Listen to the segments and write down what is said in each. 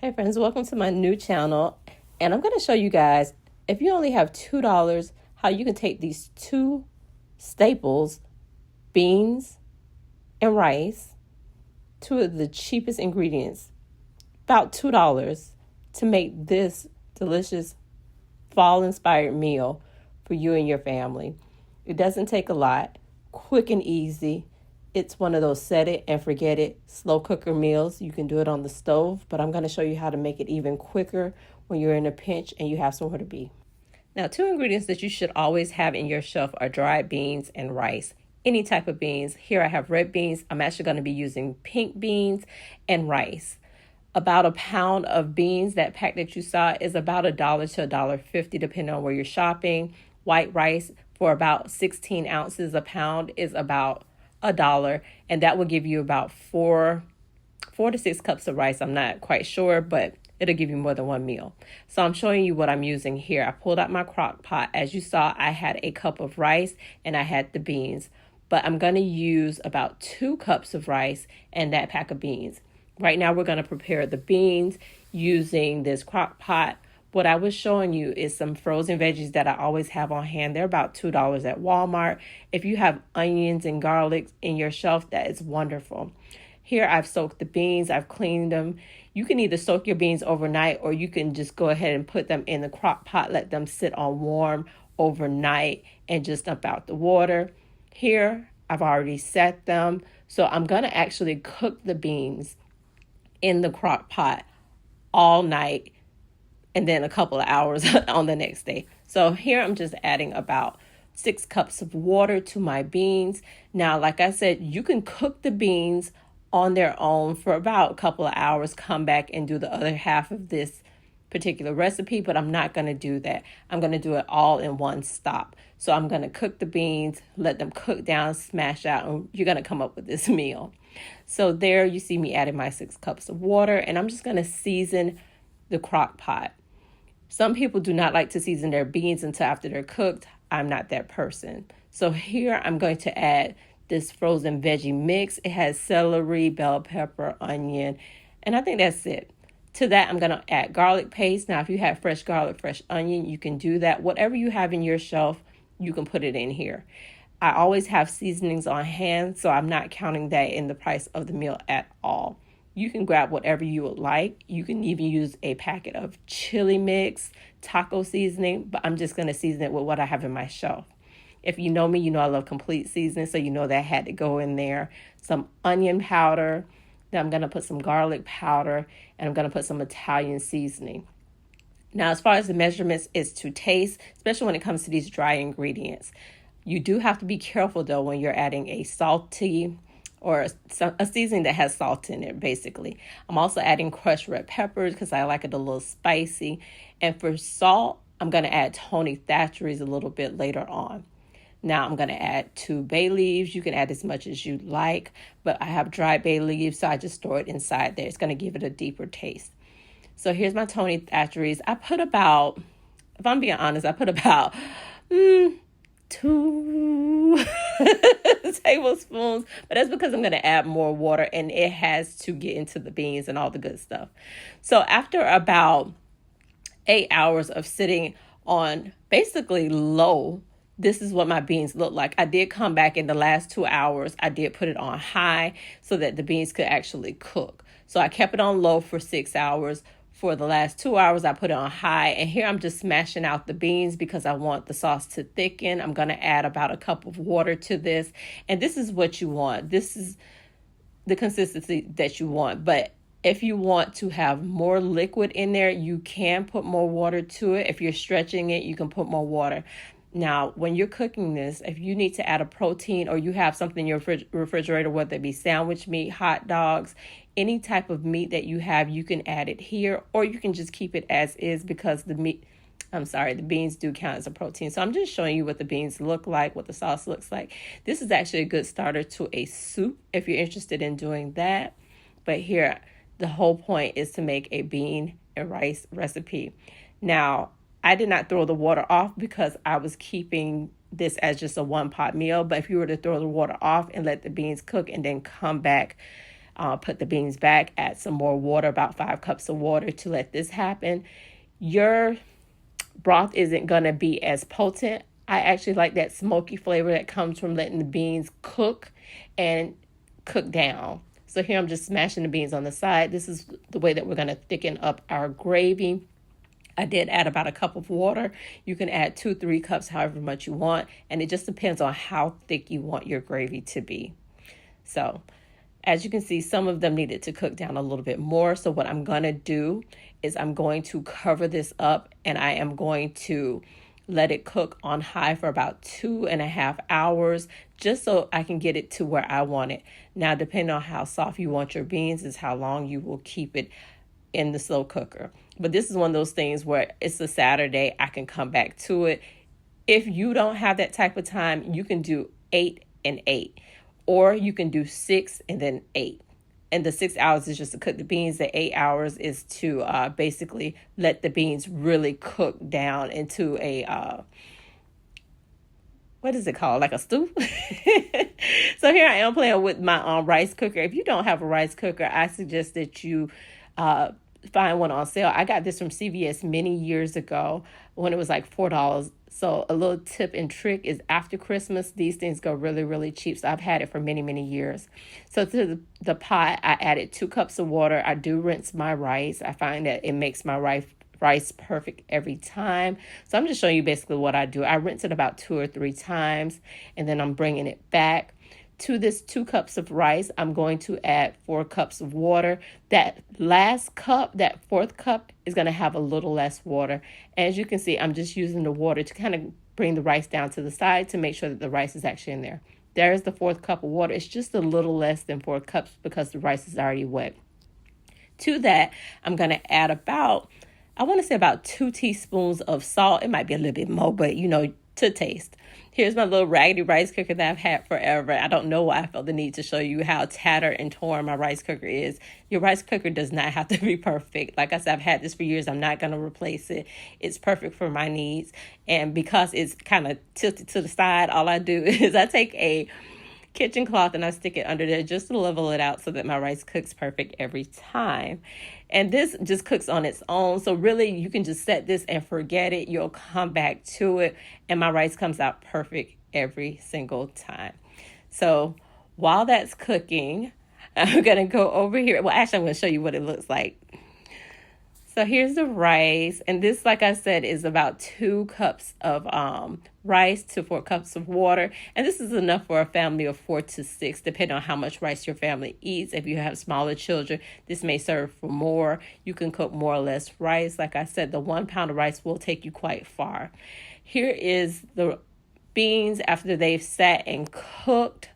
Hey friends, welcome to my new channel, and I'm going to show you guys, if you only have $2, how you can take these two staples, beans and rice, two of the cheapest ingredients, about $2, to make this delicious fall-inspired meal for you and your family. It doesn't take a lot, quick and easy. It's one of those set it and forget it slow cooker meals. You can do it on the stove, but I'm going to show you how to make it even quicker when you're in a pinch and you have somewhere to be. Now, two ingredients that you should always have in your shelf are dried beans and rice. Any type of beans. Here I have red beans. I'm actually going to be using pink beans and rice. About a pound of beans, that pack that you saw, is about $1 to $1.50 depending on where you're shopping. White rice for about 16 ounces a pound is about $1, and that will give you about four to 6 cups of rice. I'm not quite sure, but it'll give you more than one meal. So I'm showing you what I'm using here. I pulled out my crock pot. As you saw, I had a cup of rice and I had the beans, but I'm going to use about 2 cups of rice and that pack of beans. Right now we're going to prepare the beans using this crock pot. What I was showing you is some frozen veggies that I always have on hand. They're about $2 at Walmart. If you have onions and garlic in your shelf, that is wonderful. Here I've soaked the beans. I've cleaned them. You can either soak your beans overnight or you can just go ahead and put them in the crock pot, let them sit on warm overnight and just dump out the water. Here I've already set them. So I'm going to actually cook the beans in the crock pot all night and then a couple of hours on the next day. So here I'm just adding about 6 cups of water to my beans. Now, like I said, you can cook the beans on their own for about a couple of hours, come back and do the other half of this particular recipe, but I'm not going to do that. I'm going to do it all in one stop. So I'm going to cook the beans, let them cook down, smash out, and you're going to come up with this meal. So there you see me adding my 6 cups of water, and I'm just going to season the crock pot. Some people do not like to season their beans until after they're cooked. I'm not that person. So here I'm going to add this frozen veggie mix. It has celery, bell pepper, onion, and I think that's it. To that, I'm going to add garlic paste. Now, if you have fresh garlic, fresh onion, you can do that. Whatever you have in your shelf, you can put it in here. I always have seasonings on hand, so I'm not counting that in the price of the meal at all. You can grab whatever you would like. You can even use a packet of chili mix, taco seasoning, but I'm just going to season it with what I have in my shelf. If you know me, you know I love complete seasoning, so you know that had to go in there. Some onion powder. Then I'm going to put some garlic powder, and I'm going to put some Italian seasoning. Now, as far as the measurements is to taste, especially when it comes to these dry ingredients. You do have to be careful, though, when you're adding a salty or a seasoning that has salt in it, basically. I'm also adding crushed red peppers because I like it a little spicy. And for salt, I'm going to add Tony Thatcher's a little bit later on. Now I'm going to add 2 bay leaves. You can add as much as you like, but I have dried bay leaves, so I just store it inside there. It's going to give it a deeper taste. So here's my Tony Thatcher's. I put about, if I'm being honest, I put about 2 tablespoons, but that's because I'm going to add more water and it has to get into the beans and all the good stuff. So after about 8 hours of sitting on basically low, this is what my beans look like. I did come back in the last 2 hours. I did put it on high so that the beans could actually cook. So I kept it on low for 6 hours. For the last 2 hours, I put it on high. And here I'm just smashing out the beans because I want the sauce to thicken. I'm going to add about a cup of water to this. And this is what you want. This is the consistency that you want. But if you want to have more liquid in there, you can put more water to it. If you're stretching it, you can put more water. Now, when you're cooking this, if you need to add a protein or you have something in your refrigerator, whether it be sandwich meat, hot dogs, any type of meat that you have, you can add it here, or you can just keep it as is because the beans do count as a protein. So I'm just showing you what the beans look like, what the sauce looks like. This is actually a good starter to a soup if you're interested in doing that. But here, the whole point is to make a bean and rice recipe. Now, I did not throw the water off because I was keeping this as just a 1-pot meal. But if you were to throw the water off and let the beans cook and then come back Put the beans back, add some more water, about 5 cups of water to let this happen. Your broth isn't going to be as potent. I actually like that smoky flavor that comes from letting the beans cook and cook down. So here I'm just smashing the beans on the side. This is the way that we're going to thicken up our gravy. I did add about a cup of water. You can add 2-3 cups, however much you want. And it just depends on how thick you want your gravy to be. So as you can see, some of them needed to cook down a little bit more. So what I'm going to do is I'm going to cover this up and I am going to let it cook on high for about 2.5 hours, just so I can get it to where I want it. Now, depending on how soft you want your beans is how long you will keep it in the slow cooker. But this is one of those things where it's a Saturday, I can come back to it. If you don't have that type of time, you can do 8 and 8, or you can do 6 and then 8. And the 6 hours is just to cook the beans. The 8 hours is to basically let the beans really cook down into a, what is it called? Like a stew? So here I am playing with my rice cooker. If you don't have a rice cooker, I suggest that you find one on sale. I got this from CVS many years ago when it was like $4. So a little tip and trick is after Christmas, these things go really, really cheap. So I've had it for many, many years. So to the pot, I added 2 cups of water. I do rinse my rice. I find that it makes my rice perfect every time. So I'm just showing you basically what I do. I rinse it about 2 or 3 times, and then I'm bringing it back. To this 2 cups of rice, I'm going to add 4 cups of water. That last cup, that 4th cup, is going to have a little less water. As you can see, I'm just using the water to kind of bring the rice down to the side to make sure that the rice is actually in there. There's the 4th cup of water. It's just a little less than 4 cups because the rice is already wet. To that, I'm going to add about 2 teaspoons of salt. It might be a little bit more, but to taste. Here's my little raggedy rice cooker that I've had forever. I don't know why I felt the need to show you how tattered and torn my rice cooker is. Your rice cooker does not have to be perfect. Like I said, I've had this for years. I'm not going to replace it. It's perfect for my needs. And because it's kind of tilted to the side, all I do is I take a kitchen cloth and I stick it under there just to level it out so that my rice cooks perfect every time. And this just cooks on its own. So really you can just set this and forget it. You'll come back to it and my rice comes out perfect every single time. So while that's cooking, I'm going to go over here. Well, actually, I'm going to show you what it looks like. So here's the rice, and this, like I said, is about 2 cups of rice to 4 cups of water, and this is enough for a family of 4 to 6, depending on how much rice your family eats. If you have smaller children, this may serve for more. You can cook more or less rice. Like I said, the 1 pound of rice will take you quite far. Here is the beans after they've sat and cooked,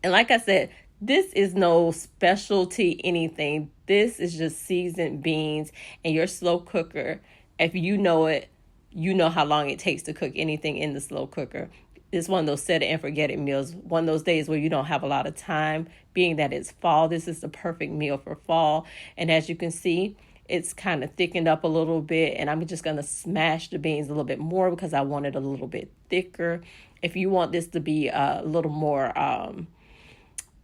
and like I said, this is no specialty anything. This is just seasoned beans, and your slow cooker, if you know it, you know how long it takes to cook anything in the slow cooker. It's one of those set it and forget it meals, one of those days where you don't have a lot of time. Being that it's fall, this is the perfect meal for fall. And as you can see, it's kind of thickened up a little bit, and I'm just going to smash the beans a little bit more because I want it a little bit thicker. If you want this to be a little more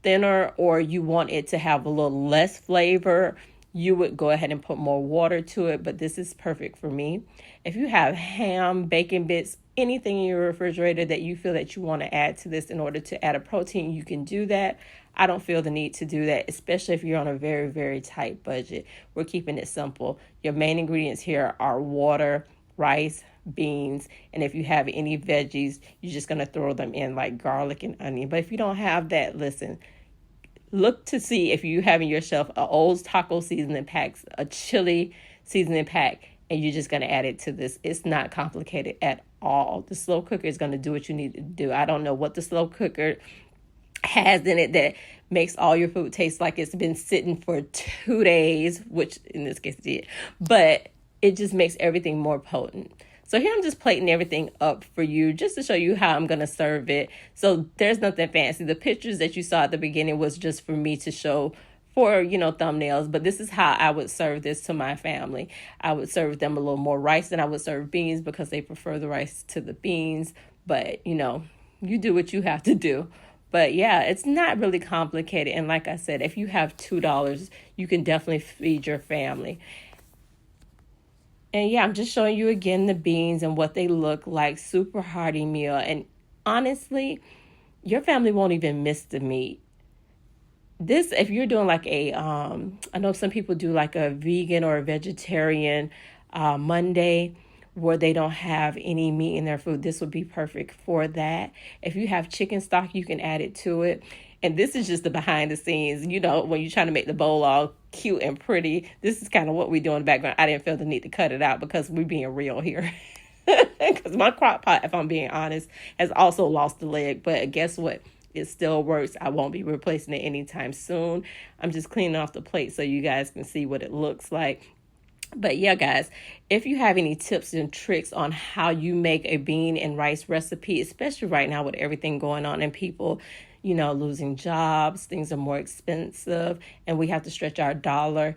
thinner, or you want it to have a little less flavor, you would go ahead and put more water to it, but this is perfect for me. If you have ham, bacon bits, anything in your refrigerator that you feel that you want to add to this in order to add a protein, you can do that. I don't feel the need to do that, especially if you're on a very, very tight budget. We're keeping it simple. Your main ingredients here are water, rice, beans, and if you have any veggies, you're just going to throw them in like garlic and onion. But if you don't have that, listen, look to see if you have in your shelf an old taco seasoning pack, a chili seasoning pack, and you're just going to add it to this. It's not complicated at all. The slow cooker is going to do what you need to do. I don't know what the slow cooker has in it that makes all your food taste like it's been sitting for 2 days, which in this case it did, but it just makes everything more potent. So here I'm just plating everything up for you just to show you how I'm going to serve it. So there's nothing fancy. The pictures that you saw at the beginning was just for me to show for, thumbnails. But this is how I would serve this to my family. I would serve them a little more rice than I would serve beans because they prefer the rice to the beans. But, you do what you have to do. But yeah, it's not really complicated. And like I said, if you have $2, you can definitely feed your family. And yeah, I'm just showing you again the beans and what they look like. Super hearty meal. And honestly, your family won't even miss the meat. This, if you're doing like I know some people do like a vegan or a vegetarian Monday where they don't have any meat in their food, this would be perfect for that. If you have chicken stock, you can add it to it. And this is just the behind the scenes, when you're trying to make the bowl all cute and pretty. This is kind of what we do in the background. I didn't feel the need to cut it out because we're being real here. Because my crock pot, if I'm being honest, has also lost a leg. But guess what? It still works. I won't be replacing it anytime soon. I'm just cleaning off the plate so you guys can see what it looks like. But yeah, guys, if you have any tips and tricks on how you make a bean and rice recipe, especially right now with everything going on and people, losing jobs, things are more expensive, and we have to stretch our dollar,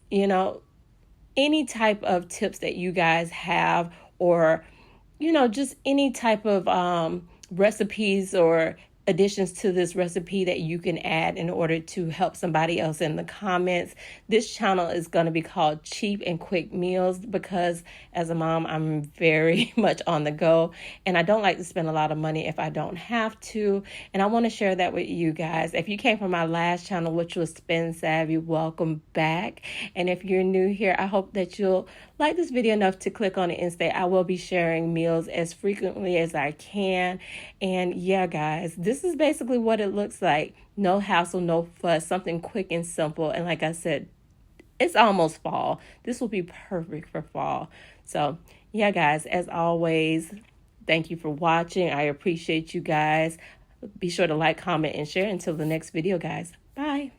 any type of tips that you guys have, or, just any type of recipes or additions to this recipe that you can add in order to help somebody else in the comments. This channel is going to be called Cheap and Quick Meals because as a mom, I'm very much on the go and I don't like to spend a lot of money if I don't have to. And I want to share that with you guys. If you came from my last channel, which was Spend Savvy, welcome back. And if you're new here, I hope that you'll like this video enough to click on it and stay. I will be sharing meals as frequently as I can. And yeah, guys, this is basically what it looks like. No hassle, no fuss, something quick and simple. And like I said, it's almost fall. This will be perfect for fall. So yeah, guys, as always, thank you for watching. I appreciate you guys. Be sure to like, comment, and share. Until the next video, guys. Bye.